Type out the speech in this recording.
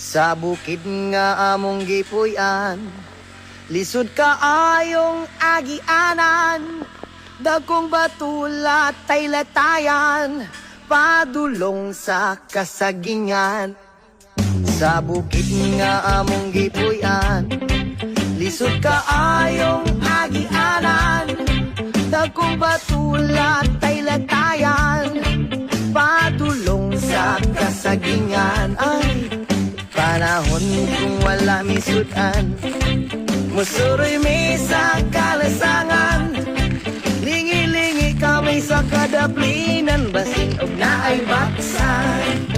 Sa bukid nga among gipuy-an, lisod ka ayong agianan, dagkong batulat tay latayan, padulong sa kasagingan. Sa bukid nga among gipuy-an, lisod ka ayong agianan, dagkong batulat tay latayan, padulong sa kasagingan. Ay, panahon kung wala misudan, musuroy may sa kalasangan, lingi-lingi kami sa kadaplinan, basin og naay baksan.